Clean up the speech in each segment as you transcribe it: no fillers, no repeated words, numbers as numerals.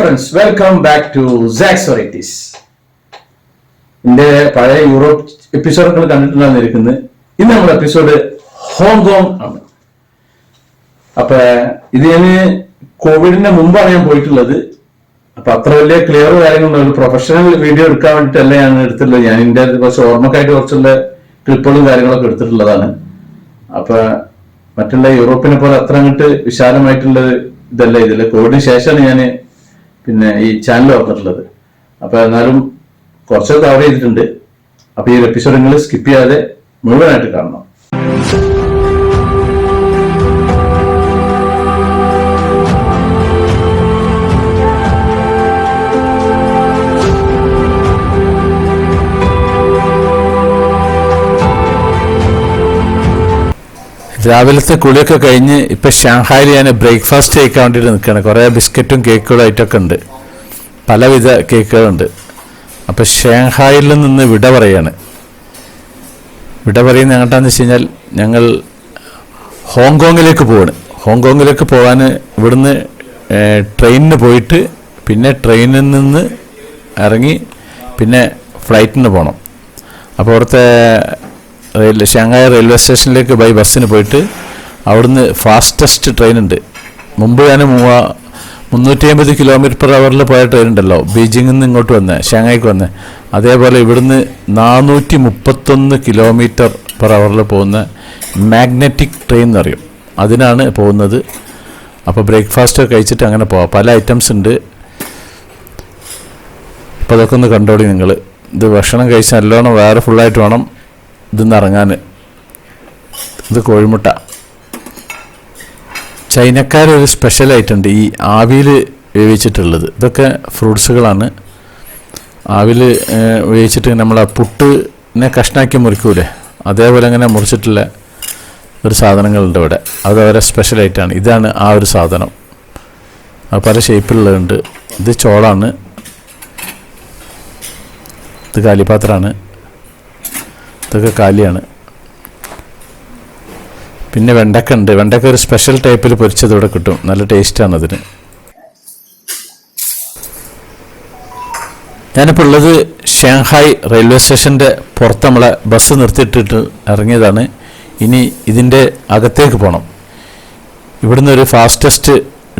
Friends, welcome back to Saks varieties. ഇതിന്റെ പഴയ Europe എപ്പിസോഡുകൾ കണ്ടിട്ടുണ്ടായിരിക്കുന്നത്. ഇന്ന് നമ്മുടെ എപ്പിസോഡ് ഹോങ്കോങ് ആണ്. അപ്പൊ ഇത് ഞാന് കോവിഡിന്റെ മുമ്പാണ് ഞാൻ പോയിട്ടുള്ളത്. അപ്പൊ അത്ര വലിയ ക്ലിയർ കാര്യങ്ങളൊന്നും ഒരു പ്രൊഫഷണൽ വീഡിയോ എടുക്കാൻ വേണ്ടിയിട്ടല്ല ഞാൻ എടുത്തിട്ടുള്ളത്. ഞാൻ ഇതിന്റെ കുറച്ച് ഓർമ്മക്കായിട്ട് കുറച്ചുള്ള ക്ലിപ്പുകളും കാര്യങ്ങളൊക്കെ എടുത്തിട്ടുള്ളതാണ്. അപ്പൊ മറ്റുള്ള യൂറോപ്പിനെ പോലെ അത്ര അങ്ങോട്ട് വിശാലമായിട്ടുള്ള ഇതല്ല ഇതില്. കോവിഡിന് ശേഷമാണ് ഞാൻ പിന്നെ ഈ ചാനൽ ഓർത്തിട്ടുള്ളത്. അപ്പൊ എന്നാലും കുറച്ചൊക്കെ കവർ ചെയ്തിട്ടുണ്ട്. അപ്പൊ ഈ എപ്പിസോഡ് നിങ്ങൾ സ്കിപ്പ് ചെയ്യാതെ മുഴുവനായിട്ട് കാണണം. രാവിലത്തെ കുളിയൊക്കെ കഴിഞ്ഞ് ഇപ്പം ഷാങ്ഹായിൽ ഞാൻ ബ്രേക്ക്ഫാസ്റ്റ് കഴിക്കാൻ വേണ്ടിയിട്ട് നിൽക്കുകയാണ്. കുറേ ബിസ്ക്കറ്റും കേക്കുകളും ആയിട്ടൊക്കെ ഉണ്ട്, പലവിധ കേക്കുകളുണ്ട്. അപ്പം ഷാങ്ഹായിൽ നിന്ന് വിട പറയുന്നത് എങ്ങോട്ടാന്ന് വെച്ച് കഴിഞ്ഞാൽ ഞങ്ങൾ ഹോങ്കോങ്ങിലേക്ക് പോവാണ്. ഹോങ്കോങ്ങിലേക്ക് പോകാൻ ഇവിടുന്ന് ട്രെയിനിന് പോയിട്ട് പിന്നെ ട്രെയിനിൽ നിന്ന് ഇറങ്ങി പിന്നെ ഫ്ലൈറ്റിന് പോകണം. അപ്പോൾ അവിടുത്തെ ഷാങ്ഹായ് റെയിൽവേ സ്റ്റേഷനിലേക്ക് ബൈ ബസ്സിന് പോയിട്ട് അവിടുന്ന് ഫാസ്റ്റസ്റ്റ് ട്രെയിൻ ഉണ്ട്. മുമ്പ് ഞാൻ 350 km/h പോയ ട്രെയിൻ ഉണ്ടല്ലോ, ബീജിങ്ങിൽ നിന്ന് ഇങ്ങോട്ട് വന്നേ ഷാങ്ഹായ്ക്ക് വന്നേ. അതേപോലെ ഇവിടുന്ന് 431 km/h പോകുന്ന മാഗ്നറ്റിക് ട്രെയിൻ എന്ന് പറയും, അതിനാണ് പോകുന്നത്. അപ്പോൾ ബ്രേക്ക്ഫാസ്റ്റ് കഴിച്ചിട്ട് അങ്ങനെ പോവാം. പല ഐറ്റംസ് ഉണ്ട്. അപ്പോൾ അതൊക്കെ ഒന്ന് കണ്ടോളി നിങ്ങൾ. ഇത് ഭക്ഷണം കഴിച്ച് നല്ലോണം വേറെ ഫുള്ളായിട്ട് വേണം ഇതൊന്ന് ഇറങ്ങാൻ. ഇത് കോഴിമുട്ട. ചൈനക്കാരൊരു സ്പെഷ്യൽ ആയിട്ടുണ്ട് ഈ ആവിയിൽ വേവിച്ചിട്ടുള്ളത്. ഇതൊക്കെ ഫ്രൂട്ട്സുകളാണ്. ആവിയിൽ വേവിച്ചിട്ട് നമ്മൾ പുട്ടിനെ കഷ്ണാക്കി മുറിക്കൂലേ, അതേപോലെ അങ്ങനെ മുറിച്ചിട്ടുള്ള ഒരു സാധനങ്ങളുണ്ട് ഇവിടെ. അത് അവരെ സ്പെഷ്യലായിട്ടാണ്. ഇതാണ് ആ ഒരു സാധനം. അത് പല ഷേപ്പിലുള്ളതുണ്ട്. ഇത് ചോളാണ്, ഇത് കാലിപാത്രമാണ്, ഇതൊക്കെ കാലിയാണ്. പിന്നെ വെണ്ടക്ക ഉണ്ട്. വെണ്ടക്ക ഒരു സ്പെഷ്യൽ ടൈപ്പിൽ പൊരിച്ചത് ഇവിടെ കിട്ടും, നല്ല ടേസ്റ്റാണ് അതിന്. ഞാനിപ്പോൾ ഉള്ളത് ഷാങ്ഹായ് റെയിൽവേ സ്റ്റേഷൻ്റെ പുറത്ത് നമ്മളെ ബസ് നിർത്തിയിട്ടിട്ട് ഇറങ്ങിയതാണ്. ഇനി ഇതിൻ്റെ അകത്തേക്ക് പോകണം. ഇവിടുന്ന് ഒരു ഫാസ്റ്റസ്റ്റ്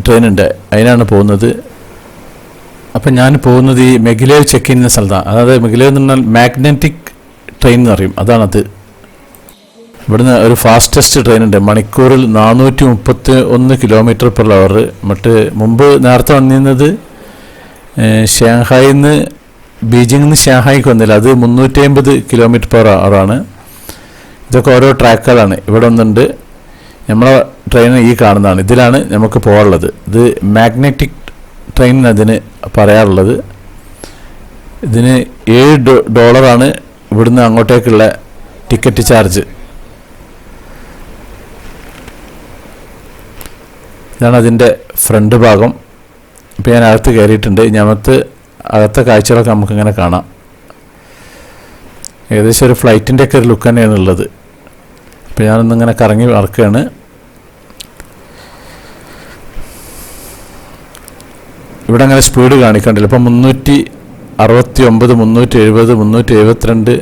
ട്രെയിൻ ഉണ്ട്, അതിനാണ് പോകുന്നത്. അപ്പം ഞാൻ പോകുന്നത് ഈ മെഗിലേവ് ചെക്ക് ഇൻ സ്ഥലത്താണ്. അതായത് മെഗിലേവ് എന്ന് പറഞ്ഞാൽ മാഗ്നറ്റിക് ട്രെയിൻ എന്ന് പറയും, അതാണത്. ഇവിടുന്ന് ഒരു ഫാസ്റ്റസ്റ്റ് ട്രെയിൻ ഉണ്ട്, മണിക്കൂറിൽ 431 km/h. മറ്റ് മുമ്പ് നേരത്തെ വന്നിരുന്നത് ഷാങ്ഹായിൽ നിന്ന് ബീജിങ്ങിൽ നിന്ന് ഷാങ്ഹായിക്ക് വന്നില്ല, അത് 350 km/h. ഇതൊക്കെ ഓരോ ട്രാക്കുകളാണ്. ഇവിടെ ഒന്നുണ്ട്, നമ്മളെ ട്രെയിൻ ഈ കാണുന്നതാണ്. ഇതിലാണ് നമുക്ക് പോകാനുള്ളത്. ഇത് മാഗ്നറ്റിക് ട്രെയിൻ അതിന് പറയാറുള്ളത്. ഇതിന് $7 ഇവിടുന്ന് അങ്ങോട്ടേക്കുള്ള ടിക്കറ്റ് ചാർജ്. ഇതാണ് അതിൻ്റെ ഫ്രണ്ട് ഭാഗം. ഇപ്പോൾ ഞാൻ അകത്ത് കയറിയിട്ടുണ്ട്. അകത്തെ കാഴ്ചകളൊക്കെ നമുക്കിങ്ങനെ കാണാം. ഏകദേശം ഒരു ഫ്ലൈറ്റിൻ്റെ ഒക്കെ ഒരു ലുക്ക് തന്നെയാണ് ഉള്ളത്. അപ്പോൾ ഞാനൊന്നിങ്ങനെ കറങ്ങി നടക്കുകയാണ്. ഇവിടെ അങ്ങനെ സ്പീഡ് കാണിക്കണ്ടില്ല. ഇപ്പം 369, 370, 372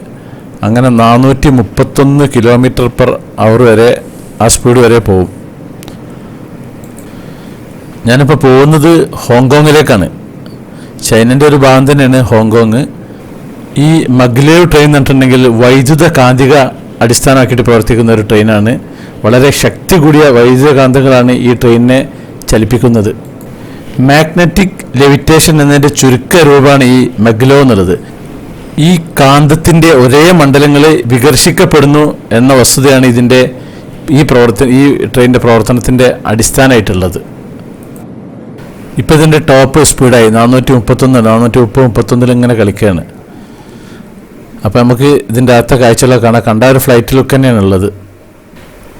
അങ്ങനെ 431 km/h വരെ ആ സ്പീഡ് വരെ പോകും. ഞാനിപ്പോൾ പോകുന്നത് ഹോങ്കോങ്ങിലേക്കാണ്. ചൈനൻ്റെ ഒരു ഭാഗം തന്നെയാണ് ഹോങ്കോങ്. ഈ മഗ്ലേവ് ട്രെയിൻ എന്ന് പറഞ്ഞിട്ടുണ്ടെങ്കിൽ വൈദ്യുത കാന്തിക അടിസ്ഥാനമാക്കിയിട്ട് പ്രവർത്തിക്കുന്ന ഒരു ട്രെയിനാണ്. വളരെ ശക്തി കൂടിയ വൈദ്യുത കാന്തങ്ങളാണ് ഈ ട്രെയിനിനെ ചലിപ്പിക്കുന്നത്. മാഗ്നറ്റിക് ലെവിറ്റേഷൻ എന്നതിൻ്റെ ചുരുക്ക രൂപമാണ് ഈ മഗ്ലോ എന്നുള്ളത്. ഈ കാന്തത്തിൻ്റെ ഒരേ മണ്ഡലങ്ങൾ വികർഷിക്കപ്പെടുന്നു എന്ന വസ്തുതയാണ് ഇതിൻ്റെ ഈ ട്രെയിനിൻ്റെ പ്രവർത്തനത്തിൻ്റെ അടിസ്ഥാനമായിട്ടുള്ളത്. ഇപ്പോൾ ഇതിൻ്റെ ടോപ്പ് സ്പീഡായി 431, 430, ഇങ്ങനെ കളിക്കുകയാണ്. അപ്പോൾ നമുക്ക് ഇതിൻ്റെ അകത്തെ കാഴ്ചകളൊക്കെ കാണാം. കണ്ട ഒരു ഫ്ലൈറ്റ് ലുക്ക് തന്നെയാണ് ഉള്ളത്.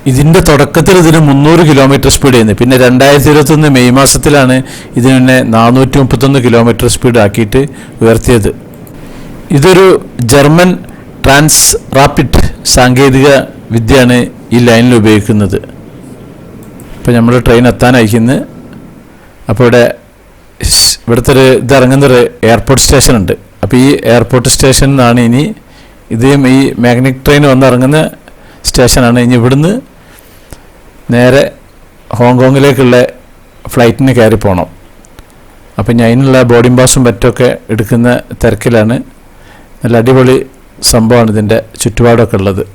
ഇതിൻ്റെ തുടക്കത്തിൽ ഇതിന് 300 km സ്പീഡ് ചെയ്യുന്നത്. പിന്നെ 2021 മെയ് മാസത്തിലാണ് ഇതിനെ 431 km സ്പീഡ് ആക്കിയിട്ട് ഉയർത്തിയത്. ഇതൊരു ജർമ്മൻ ട്രാൻസ് റാപ്പിഡ് സാങ്കേതിക വിദ്യയാണ് ഈ ലൈനിൽ ഉപയോഗിക്കുന്നത്. ഇപ്പോൾ നമ്മൾ ട്രെയിൻ എത്താനയക്കുന്നത്. അപ്പോൾ ഇവിടെ ഇവിടുത്തെ ഇത് ഇറങ്ങുന്നൊരു എയർപോർട്ട് സ്റ്റേഷൻ ഉണ്ട്. അപ്പോൾ ഈ എയർപോർട്ട് സ്റ്റേഷനിൽ നിന്നാണ് ഇനി ഇതും ഈ മാഗ്നറ്റിക് ട്രെയിൻ വന്നിറങ്ങുന്ന സ്റ്റേഷനാണ്. ഇനി ഇവിടുന്ന് നേരെ ഹോങ്കോങ്ങിലേക്കുള്ള ഫ്ലൈറ്റിന് കയറി പോകണം. അപ്പം ഞാൻ അതിനുള്ള ബോർഡിംഗ് പാസും മറ്റൊക്കെ എടുക്കുന്ന തിരക്കിലാണ്. നല്ല അടിപൊളി സംഭവമാണ് ഇതിൻ്റെ ചുറ്റുപാടൊക്കെ ഉള്ളത്.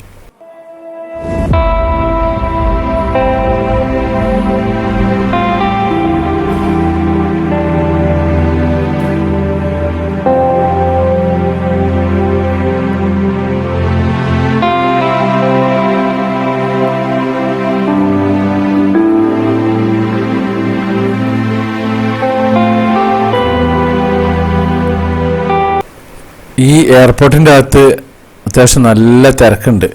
ഈ എയർപോർട്ടിൻ്റെ അകത്ത് അത്യാവശ്യം നല്ല തിരക്കുണ്ട്.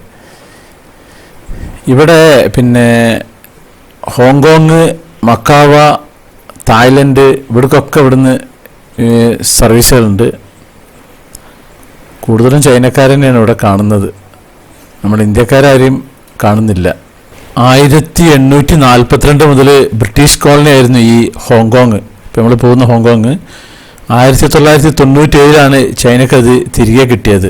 ഇവിടെ പിന്നെ ഹോങ്കോങ്, മക്കാവ, തായ്ലൻഡ് ഇവിടേക്കൊക്കെ ഇവിടുന്ന് സർവീസുകളുണ്ട്. കൂടുതലും ചൈനക്കാർ തന്നെയാണ് ഇവിടെ കാണുന്നത്. നമ്മുടെ ഇന്ത്യക്കാരും കാണുന്നില്ല. 1842 മുതൽ ബ്രിട്ടീഷ് കോളനി ആയിരുന്നു ഈ ഹോങ്കോങ്. ഇപ്പം നമ്മൾ പോകുന്ന ഹോങ്കോങ് 1997 ചൈനക്കത് തിരികെ കിട്ടിയത്.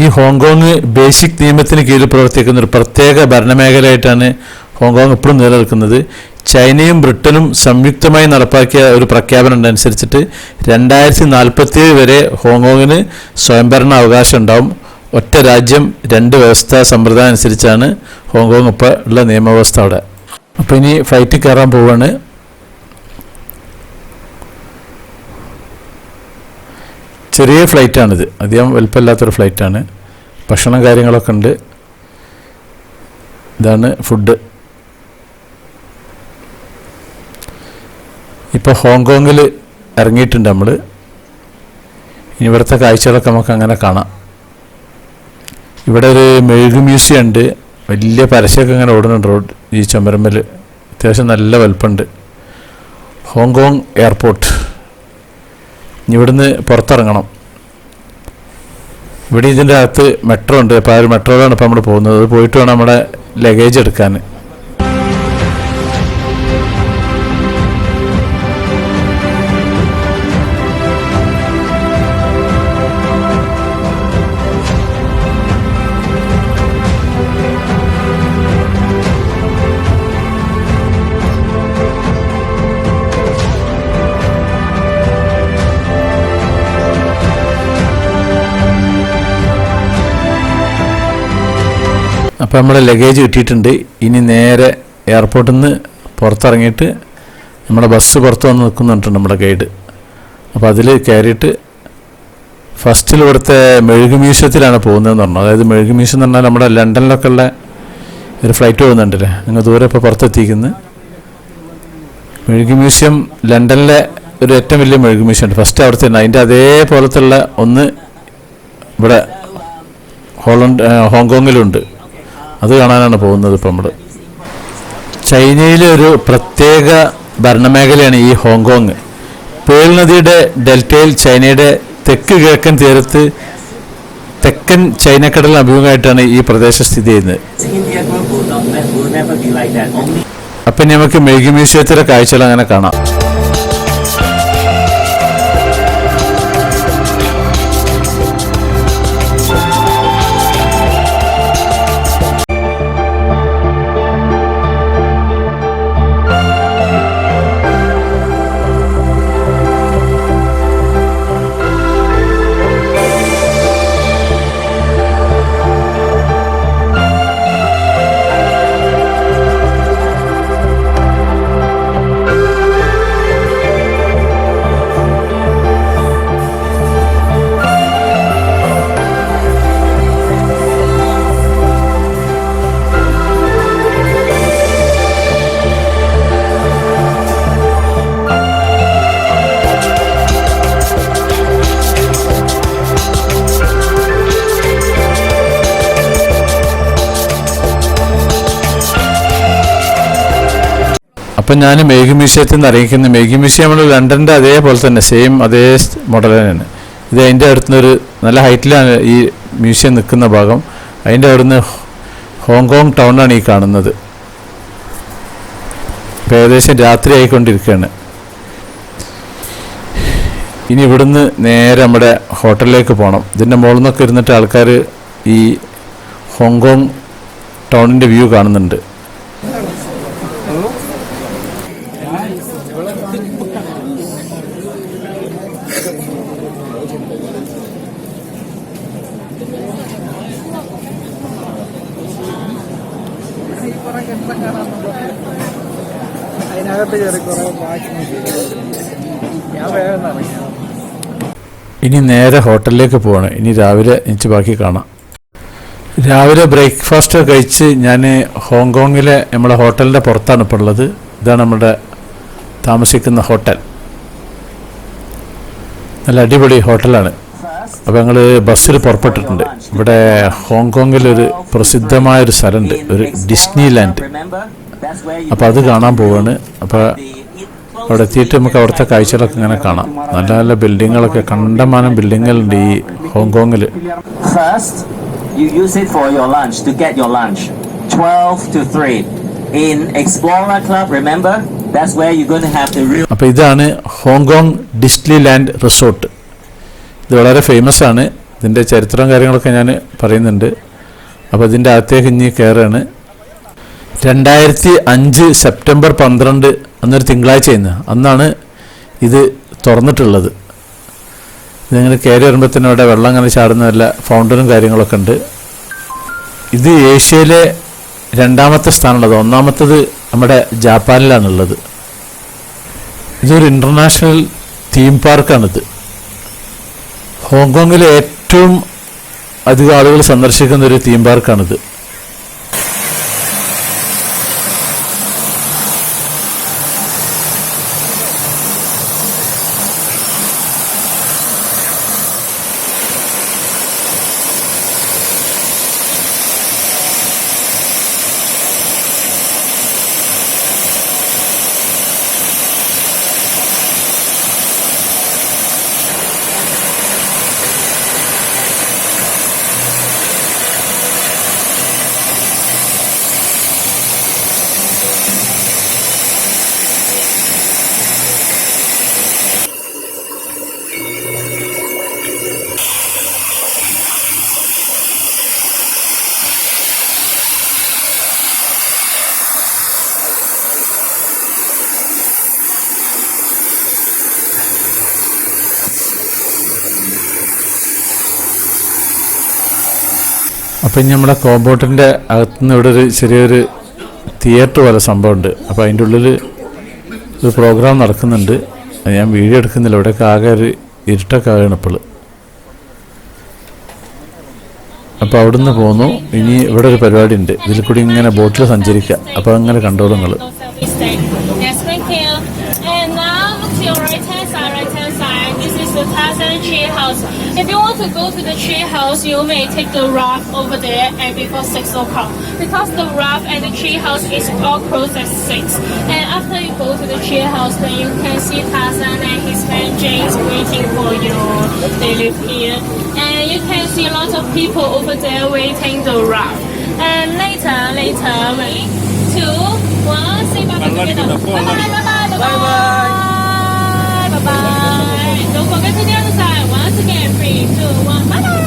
ഈ ഹോങ്കോങ് ബേസിക് നിയമത്തിന് കീഴിൽ പ്രവർത്തിക്കുന്ന ഒരു പ്രത്യേക ഭരണമേഖലയായിട്ടാണ് ഹോങ്കോങ് ഇപ്പോഴും നിലനിൽക്കുന്നത്. ചൈനയും ബ്രിട്ടനും സംയുക്തമായി നടപ്പാക്കിയ ഒരു പ്രഖ്യാപനം അനുസരിച്ചിട്ട് 2047 വരെ ഹോങ്കോങ്ങിന് സ്വയംഭരണ അവകാശം ഉണ്ടാവും. ഒറ്റ രാജ്യം രണ്ട് വ്യവസ്ഥ സമ്പ്രദായം അനുസരിച്ചാണ് ഹോങ്കോങ് ഇപ്പോൾ ഉള്ള നിയമവ്യവസ്ഥ അവിടെ. അപ്പോൾ ഇനി ഫ്ലൈറ്റിൽ കയറാൻ പോവുകയാണ്. ചെറിയ ഫ്ലൈറ്റാണിത്, അധികം വലുപ്പമില്ലാത്തൊരു ഫ്ലൈറ്റാണ്. ഭക്ഷണം കാര്യങ്ങളൊക്കെ ഉണ്ട്. ഇതാണ് ഫുഡ്. ഇപ്പോൾ ഹോങ്കോങ്ങിൽ ഇറങ്ങിയിട്ടുണ്ട് നമ്മൾ. ഇനി ഇവിടുത്തെ കാഴ്ചകളൊക്കെ നമുക്ക് അങ്ങനെ കാണാം. ഇവിടെ ഒരു മെഴുക് മ്യൂസിയം ഉണ്ട്. വലിയ പരസ്യമൊക്കെ ഇങ്ങനെ ഓടുന്നുണ്ട് റോഡ് ഈ ചുമരമ്മൽ. അത്യാവശ്യം നല്ല വലുപ്പമുണ്ട്. Hong Kong airport. ഇവിടുന്ന് പുറത്തിറങ്ങണം. ഇവിടെ ഇതിൻ്റെ അകത്ത് മെട്രോ ഉണ്ട്. അപ്പോൾ ആ ഒരു മെട്രോയിലാണ് ഇപ്പോൾ നമ്മൾ പോകുന്നത്. അത് പോയിട്ട് വേണം നമ്മുടെ ലഗേജ് എടുക്കാൻ. അപ്പോൾ നമ്മുടെ ലഗേജ് കിട്ടിയിട്ടുണ്ട്. ഇനി നേരെ എയർപോർട്ടിൽ നിന്ന് പുറത്തിറങ്ങിയിട്ട് നമ്മുടെ ബസ് പുറത്ത് വന്ന് നിൽക്കുന്നുണ്ട് നമ്മുടെ ഗൈഡ്. അപ്പോൾ അതിൽ കയറിയിട്ട് ഫസ്റ്റിൽ ഇവിടുത്തെ മെഴുക് മ്യൂസിയത്തിലാണ് പോകുന്നതെന്ന് പറഞ്ഞു. അതായത് മെഴുക് മ്യൂസിയം എന്ന് പറഞ്ഞാൽ നമ്മുടെ ലണ്ടനിലൊക്കെ ഉള്ള ഒരു ഫ്ലൈറ്റ് പോകുന്നുണ്ടല്ലേ, അങ്ങ് ദൂരെ ഇപ്പോൾ പുറത്തെത്തിക്കുന്നത്. മെഴുക് മ്യൂസിയം ലണ്ടനിലെ ഒരു ഏറ്റവും വലിയ മെഴുക് മ്യൂസിയം ഉണ്ട്. ഫസ്റ്റ് അവിടുത്തെ തന്നെ അതിൻ്റെ അതേപോലത്തുള്ള ഒന്ന് ഇവിടെ ഹോങ്കോങ്ങിലുണ്ട്. അത് കാണാനാണ് പോകുന്നത് ഇപ്പോൾ നമ്മൾ. ചൈനയിലെ ഒരു പ്രത്യേക ഭരണമേഖലയാണ് ഈ ഹോങ്കോങ്. പേൾ നദിയുടെ ഡെൽറ്റയിൽ ചൈനയുടെ തെക്ക് കിഴക്കൻ തീരത്ത് തെക്കൻ ചൈനക്കടലിന് അഭിമുഖമായിട്ടാണ് ഈ പ്രദേശം സ്ഥിതി ചെയ്യുന്നത്. അപ്പം നമുക്ക് മെഴുക് മ്യൂസിയത്തിലെ കാഴ്ചകൾ അങ്ങനെ കാണാം. അപ്പം ഞാൻ മെഴുക് മ്യൂസിയത്തിൽ നിന്ന് അറിയിക്കുന്ന മെഴുക് മ്യൂസിയം നമ്മൾ ലണ്ടൻ്റെ അതേപോലെ തന്നെ സെയിം അതേ മോഡൽ തന്നെയാണ്. ഇത് അതിൻ്റെ അടുത്തുനിന്നൊരു നല്ല ഹൈറ്റിലാണ് ഈ മ്യൂസിയം നിൽക്കുന്ന ഭാഗം. അതിൻ്റെ അവിടുന്ന് ഹോങ്കോങ് ടൗണാണ് ഈ കാണുന്നത്. ഇപ്പോൾ ഏകദേശം രാത്രി ആയിക്കൊണ്ടിരിക്കുകയാണ്. ഇനി ഇവിടുന്ന് നേരെ നമ്മുടെ ഹോട്ടലിലേക്ക് പോകണം. ഇതിൻ്റെ മുകളിൽ നിന്നൊക്കെ ഇരുന്നിട്ട് ആൾക്കാർ ഈ ഹോങ്കോങ് ടൗണിൻ്റെ വ്യൂ കാണുന്നുണ്ട്. ഇനി നേരെ ഹോട്ടലിലേക്ക് പോവാണ്. ഇനി രാവിലെ എനിക്ക് ബാക്കി കാണാം. രാവിലെ ബ്രേക്ക്ഫാസ്റ്റ് കഴിച്ച് ഞാൻ ഹോങ്കോങ്ങിലെ നമ്മുടെ ഹോട്ടലിൻ്റെ പുറത്താണ് ഇപ്പോൾ ഉള്ളത്. ഇതാണ് നമ്മുടെ താമസിക്കുന്ന ഹോട്ടൽ. നല്ല അടിപൊളി ഹോട്ടലാണ്. അപ്പോൾ ഞങ്ങൾ ബസ്സിൽ പുറപ്പെട്ടിട്ടുണ്ട്. ഇവിടെ ഹോങ്കോങ്ങിലൊരു പ്രസിദ്ധമായൊരു സ്ഥലമുണ്ട്, ഒരു ഡിസ്നി ലാൻഡ്. അപ്പോൾ അത് കാണാൻ പോവാണ്. അപ്പോൾ അവിടെ എത്തിയിട്ട് നമുക്ക് അവിടുത്തെ കാഴ്ചകളൊക്കെ ഇങ്ങനെ കാണാം. നല്ല നല്ല ബിൽഡിങ്ങുകളൊക്കെ, കണ്ടമാനം ബിൽഡിങ്ങുകളുണ്ട് ഈ ഹോങ്കോങ്ങിൽ. You use it for your lunch, to get your lunch. 12 to 3. In Explorer Club, remember? That's where you're going to have the real... അപ്പോൾ ഇതാണ് ഹോങ്കോങ് ഡിസ്നി ലാൻഡ് റിസോർട്ട്. ഇത് വളരെ ഫേമസ് ആണ്. ഇതിൻ്റെ ചരിത്രവും കാര്യങ്ങളൊക്കെ ഞാൻ പറയുന്നുണ്ട്. അപ്പോൾ ഇതിൻ്റെ അകത്തേക്ക് ഇനി കയറുകയാണ്. 2005 സെപ്റ്റംബർ 12 അന്നൊരു തിങ്കളാഴ്ചയായിരുന്നു. അന്നാണ് ഇത് തുറന്നിട്ടുള്ളത്. ഇതിങ്ങനെ കയറി വരുമ്പോൾ തന്നെ അവിടെ വെള്ളം അങ്ങനെ ചാടുന്ന നല്ല ഫൗണ്ടനും കാര്യങ്ങളൊക്കെ ഉണ്ട്. ഇത് ഏഷ്യയിലെ 2ാമത്തെ സ്ഥാനമുള്ളത്. 1ാമത്തത് നമ്മുടെ ജാപ്പാനിലാണുള്ളത്. ഇതൊരു ഇൻ്റർനാഷണൽ തീം പാർക്കാണിത്. ഹോങ്കോങ്ങിലെ ഏറ്റവും അധികം ആളുകൾ സന്ദർശിക്കുന്ന ഒരു തീം പാർക്കാണിത്. അപ്പം ഇനി നമ്മുടെ കോമ്പൗണ്ടിൻ്റെ അകത്തുനിന്ന് ഇവിടെ ഒരു ചെറിയൊരു തിയേറ്റർ പോലെ സംഭവമുണ്ട്. അപ്പോൾ അതിൻ്റെ ഉള്ളിൽ ഒരു പ്രോഗ്രാം നടക്കുന്നുണ്ട്. ഞാൻ വീഡിയോ എടുക്കുന്നില്ല. ഇവിടെയൊക്കെ ആകെ ഒരു ഇരുട്ടൊക്കെ ആകണം ഇപ്പോൾ. അപ്പോൾ അവിടുന്ന് പോന്നു. ഇനി ഇവിടെ ഒരു പരിപാടി ഉണ്ട്. ഇതിൽ കൂടി ഇങ്ങനെ ബോട്ടിൽ സഞ്ചരിക്കുക. അപ്പോൾ അങ്ങനെ കണ്ടോളൂ നിങ്ങൾ. Tree house. If you want to go to the tree house, you may take the raft over there and before 6 o'clock. Because the raft and the tree house is all closed at 6. And after you go to the tree house, then you can see Tarzan and his friend James waiting for you. They live here. And you can see lots of people over there waiting the raft. And later, wait. 2, 1, say bye-bye together. Bye-bye. Don't forget to the other side. Once again, 3, 2, 1. Bye-bye.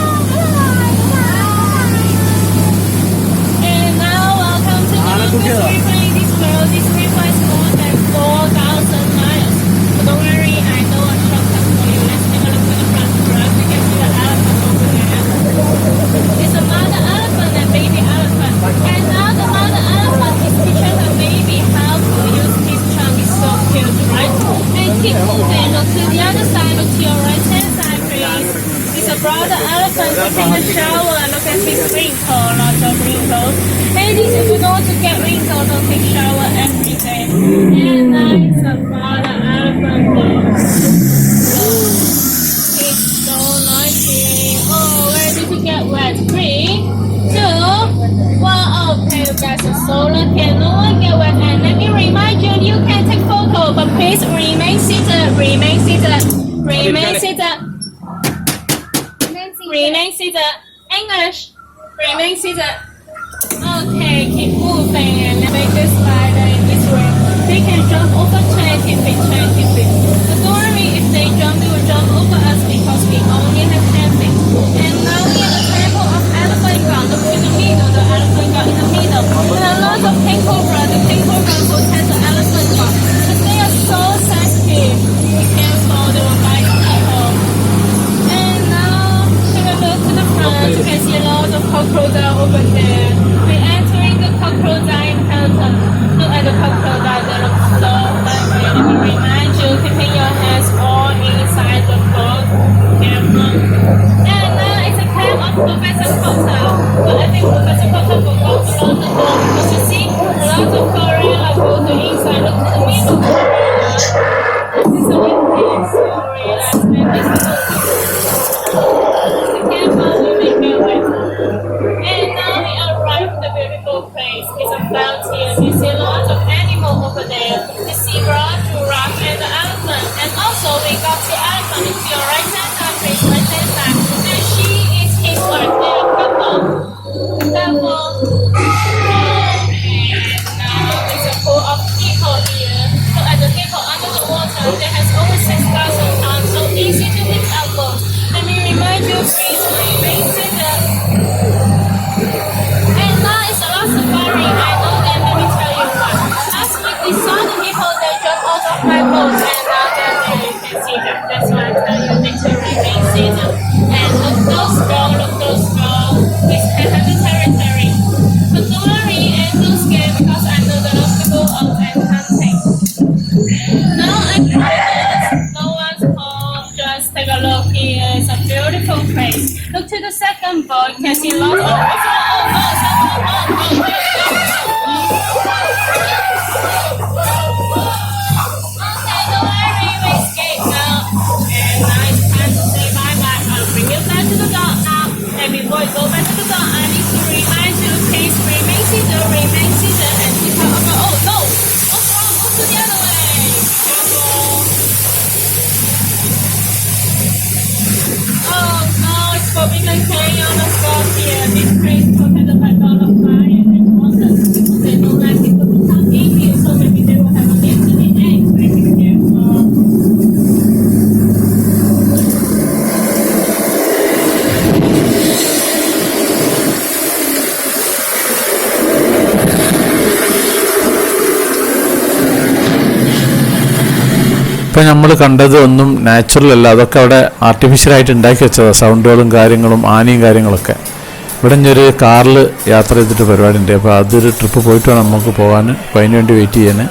And now, welcome to the Disney River. This world, this river is more than 4,000 miles. But don't worry, I know a shortcut for you. Let's take a look at the front first. You can see the elephant over there. It's a mother elephant and baby elephant. And now the mother elephant is teaching the baby how to use his trunk. It's so cute, right? And keep moving. Look to the other side. Look to your right hand side, please. It's a brother elephant taking a shower. Look at his wrinkle, lots of wrinkles. Ladies, if you don't want to get wrinkles, don't take shower every day. And that is a brother elephant there. It's so noisy. Oh, where did you get wet? 3, 2, 1. Okay, you guys are so lucky. No one get wet. And let me remind you, you can take photo, but please remain seated. Remain seated. Remain seated. Remain seated. English. Remain seated. Okay, keep moving and make this slider in this way. They can jump over 20 feet, 20 feet. But don't worry, if they jump, they will jump over. trees remain seated. And now it's a lot safari. I know that. Let me tell you what. Last week we saw the people that jumped out of my boat, and now that you can see them. That's why I tell you nature remains seated. And look those strong, It's the territory. But don't worry and don't scare because I know that those people out and hunting. No activities, no one's home. Just take a look here. It's a beautiful place. Look to the second boat. You can see lots of. Okay, don't worry, we escaped now. And now it's time to say bye bye. I'll bring you back to the dock now. And before you go back to the dock, I need to remind you, please remain seated, and keep out of. Oh no! What's wrong? Move to the other way. Careful. Oh no, it's forbidden carrying on the floor here. This place is protected by God of fire and water. They don't like people to come in here, so maybe they will have a little bit eggs. Be careful. ഇപ്പം നമ്മൾ കണ്ടത് ഒന്നും natural അല്ല, അതൊക്കെ അവിടെ ആർട്ടിഫിഷ്യലായിട്ട് ഉണ്ടാക്കി വെച്ചതാണ്. സൗണ്ടുകളും കാര്യങ്ങളും ആനയും കാര്യങ്ങളൊക്കെ. ഇവിടെ ഇനിയൊരു കാറിൽ യാത്ര ചെയ്തിട്ട് പരിപാടി ഉണ്ട്. അപ്പോൾ അതൊരു ട്രിപ്പ് പോയിട്ട് വേണം നമുക്ക് പോകാൻ. അപ്പോൾ അതിന് വേണ്ടി വെയിറ്റ് ചെയ്യാൻ.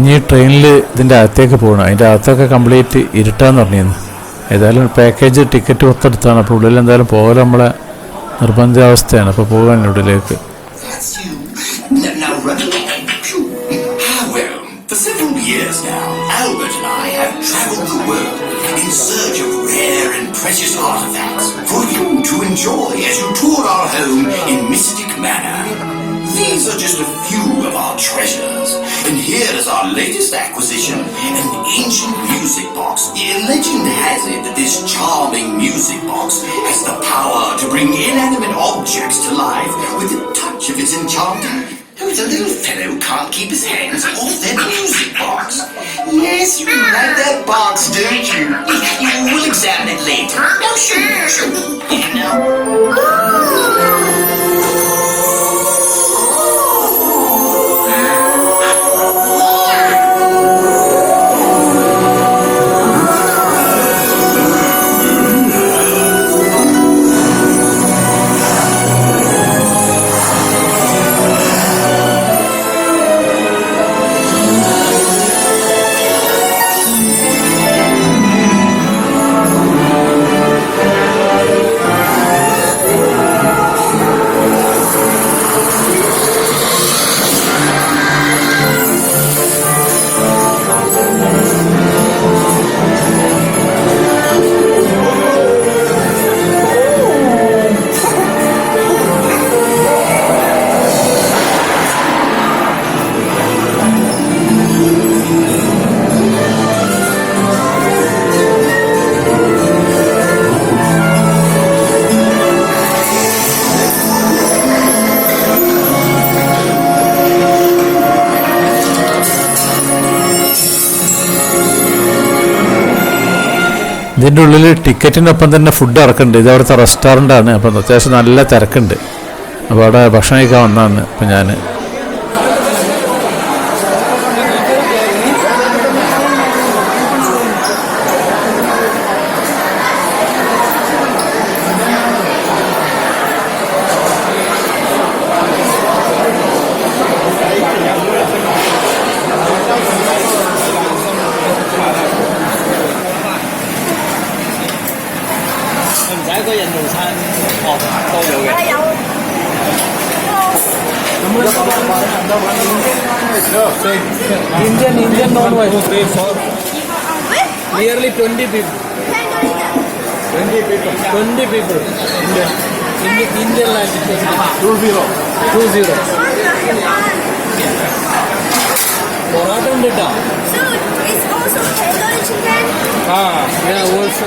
ഇനി ട്രെയിനിൽ ഇതിൻ്റെ അകത്തേക്ക് പോകണം. അതിൻ്റെ അകത്തൊക്കെ കംപ്ലീറ്റ് ഇരുട്ടാന്ന് പറഞ്ഞിരുന്നു. ഏതായാലും പാക്കേജ് ടിക്കറ്റ് പുറത്തെടുത്താണ്. അപ്പോൾ ഉള്ളിൽ എന്തായാലും പോകൽ നമ്മളെ നിർബന്ധാവസ്ഥയാണ്. അപ്പോൾ പോകാൻ ഉള്ളിലേക്ക്. For several years now, Albert and I have traveled the world in search of rare and precious artifacts for you to enjoy as you tour our home in Mystic Manor. These are just a few of our treasures, and here is our latest acquisition, an ancient music box. Legend has it that this charming music box has the power to bring inanimate objects to life with the touch of its enchanting. Oh, the little fellow can't keep his hands off that music box. Yes, you like that box, don't you? You will examine it later. No, sure. Now. ഇതിൻ്റെ ഉള്ളിൽ ടിക്കറ്റിനൊപ്പം തന്നെ food ഇറക്കുന്നുണ്ട്. ഇത് അവിടുത്തെ റെസ്റ്റോറൻ്റാണ്. അപ്പം അത്യാവശ്യം നല്ല തിരക്കുണ്ട്. അപ്പോൾ അവിടെ ഭക്ഷണം കഴിക്കാൻ വന്നതാണ് ഇപ്പം ഞാൻ. 唔使一個人用餐，哦，多咗嘅。係有。Indian non-veg. Nearly 20 people. 20 people. Indian language. 20. Parotta ഉണ്ട് കേട്ടോ. So it's also tandoori chicken. Yeah, also.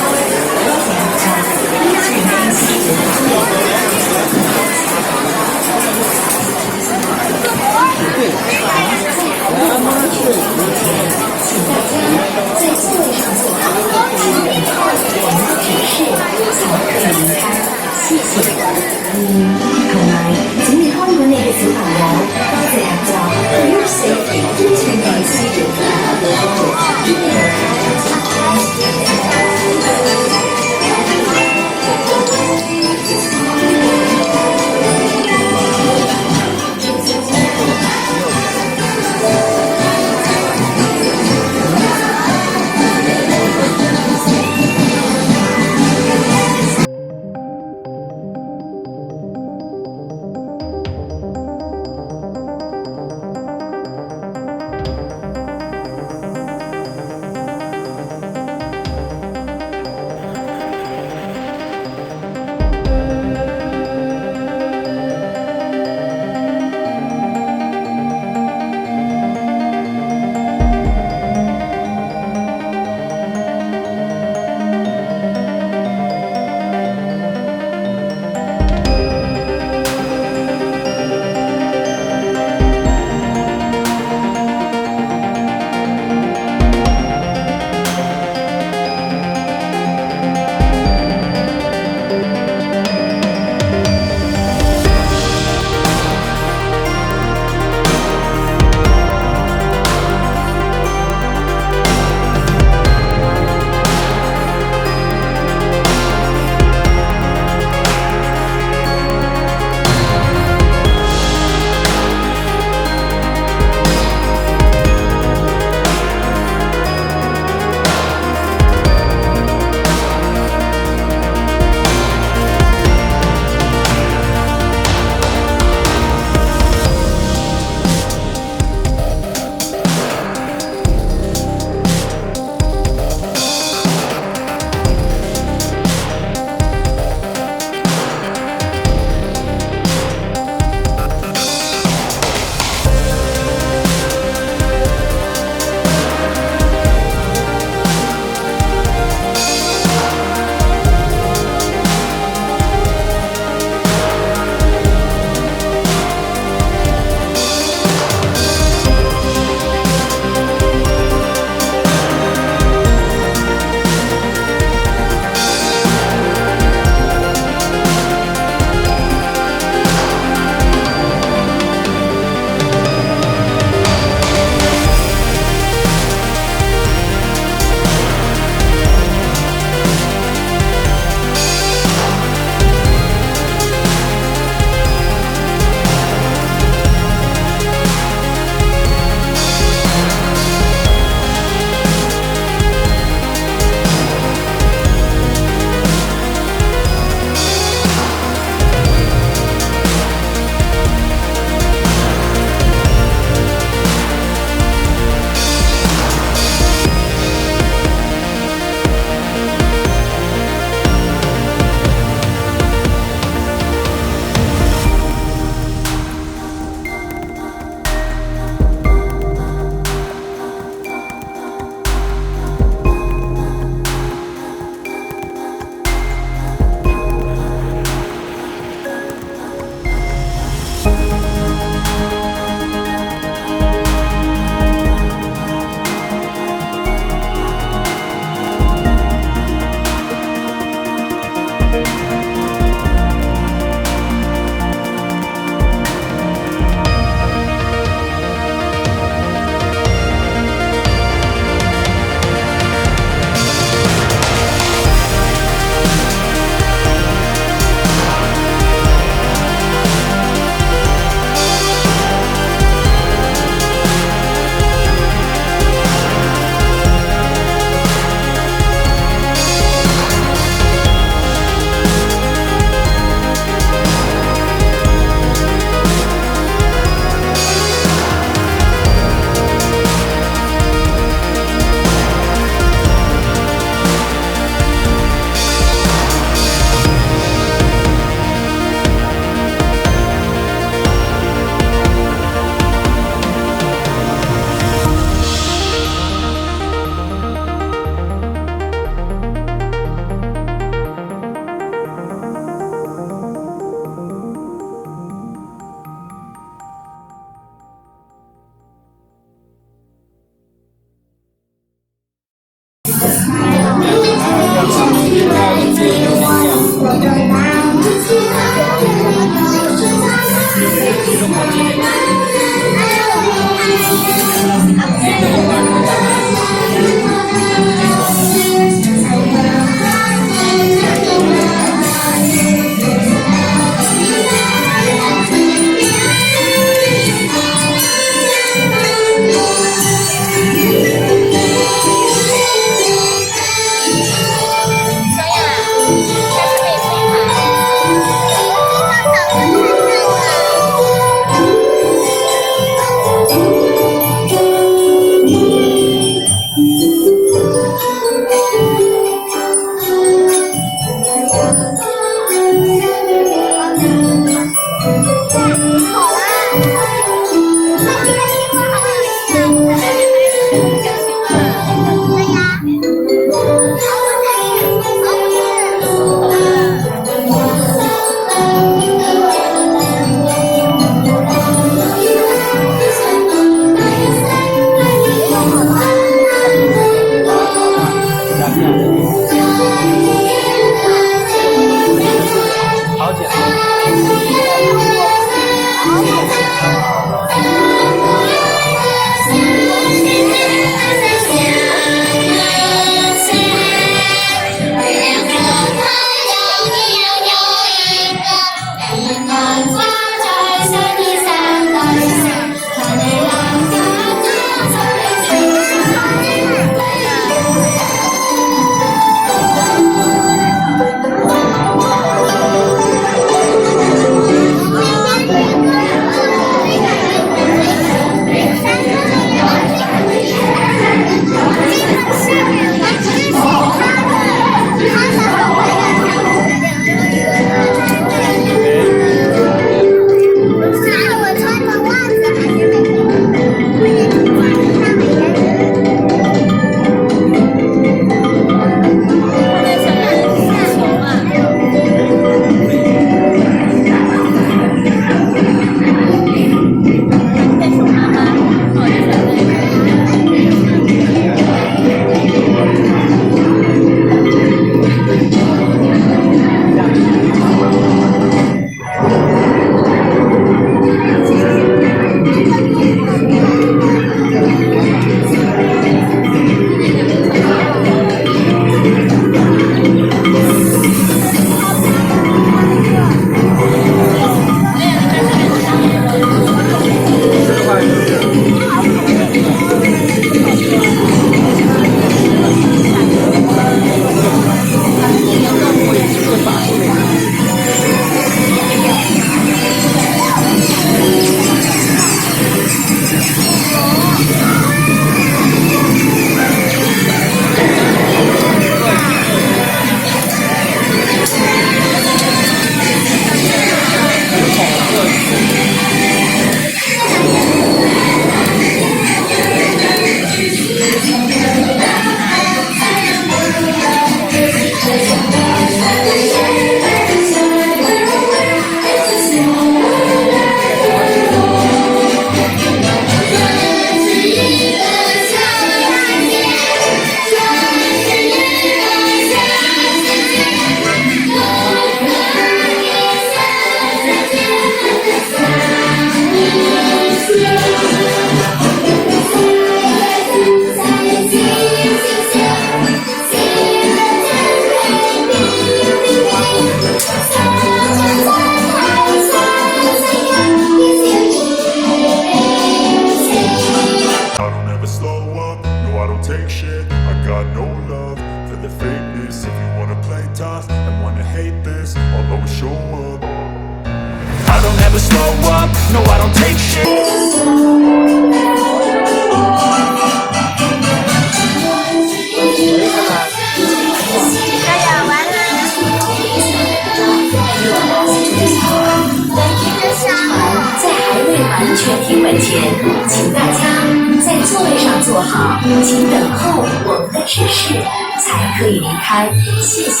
请等候我们的指示，才可以离开。谢谢。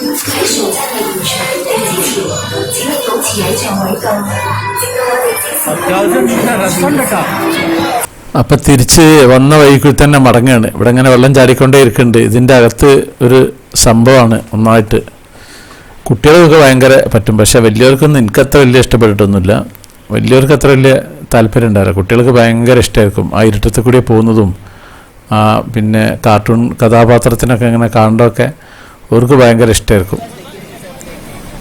喺暑假嘅現場的之前，請你保持喺座位度，直到我哋即時。അപ്പം തിരിച്ച് വന്ന വഴിക്ക് തന്നെ മടങ്ങുകയാണ്. ഇവിടെ ഇങ്ങനെ വെള്ളം ചാടിക്കൊണ്ടേ ഇരിക്കുന്നുണ്ട്. ഇതിൻ്റെ അകത്ത് ഒരു സംഭവമാണ് ഒന്നായിട്ട്. കുട്ടികൾക്കൊക്കെ ഭയങ്കര പറ്റും, പക്ഷേ വലിയവർക്കൊന്നും എനിക്കത്ര വലിയ ഇഷ്ടപ്പെട്ടിട്ടൊന്നുമില്ല. വലിയവർക്ക് അത്ര വലിയ താല്പര്യം ഉണ്ടാവില്ല. കുട്ടികൾക്ക് ഭയങ്കര ഇഷ്ടമായിരിക്കും ആ ഇരുട്ടത്തിൽ കൂടി പോകുന്നതും പിന്നെ കാർട്ടൂൺ കഥാപാത്രത്തിനൊക്കെ ഇങ്ങനെ കാണുന്നതൊക്കെ അവർക്ക് ഭയങ്കര ഇഷ്ടമായിരിക്കും.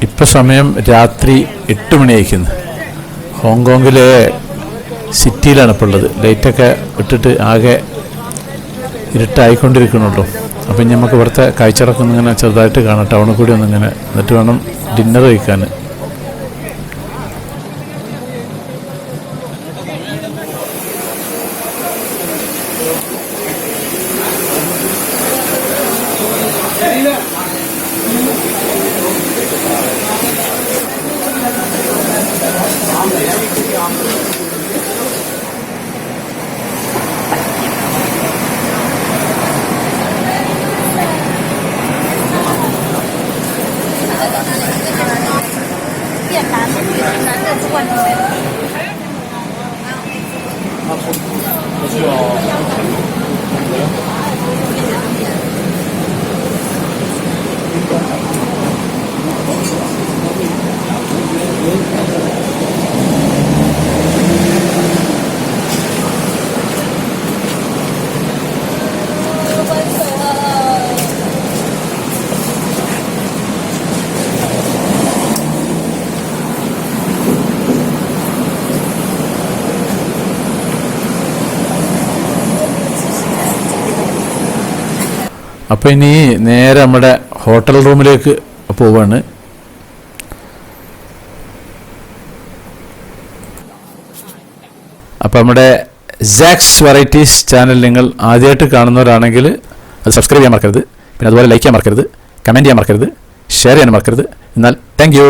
ഇപ്പം സമയം രാത്രി 8 മണിയായിരിക്കുന്നു. ഹോങ്കോങ്ങിലെ സിറ്റിയിലാണ് ഇപ്പോൾ ഉള്ളത്. ലൈറ്റൊക്കെ ഇട്ടിട്ട് ആകെ ഇരുട്ടായിക്കൊണ്ടിരിക്കണുള്ളൂ. അപ്പം നമുക്ക് ഇവിടുത്തെ കാഴ്ചകളൊക്കെ ഒന്നിങ്ങനെ ചെറുതായിട്ട് കാണാം. ടൗണിൽ കൂടി ഒന്നിങ്ങനെ, എന്നിട്ട് വേണം ഡിന്നർ കഴിക്കാൻ. അപ്പോൾ ഇനി നേരെ നമ്മുടെ ഹോട്ടൽ റൂമിലേക്ക് പോവാണ്. അപ്പോൾ നമ്മുടെ സാക്സ് വെറൈറ്റീസ് ചാനൽ നിങ്ങൾ ആദ്യമായിട്ട് കാണുന്നവരാണെങ്കിൽ അത് സബ്സ്ക്രൈബ് ചെയ്യാൻ മറക്കരുത്. പിന്നെ അതുപോലെ ലൈക്ക് ചെയ്യാൻ മറക്കരുത്, കമൻറ്റ് ചെയ്യാൻ മറക്കരുത്, ഷെയർ ചെയ്യാൻ മറക്കരുത്. എന്നാൽ താങ്ക് യു.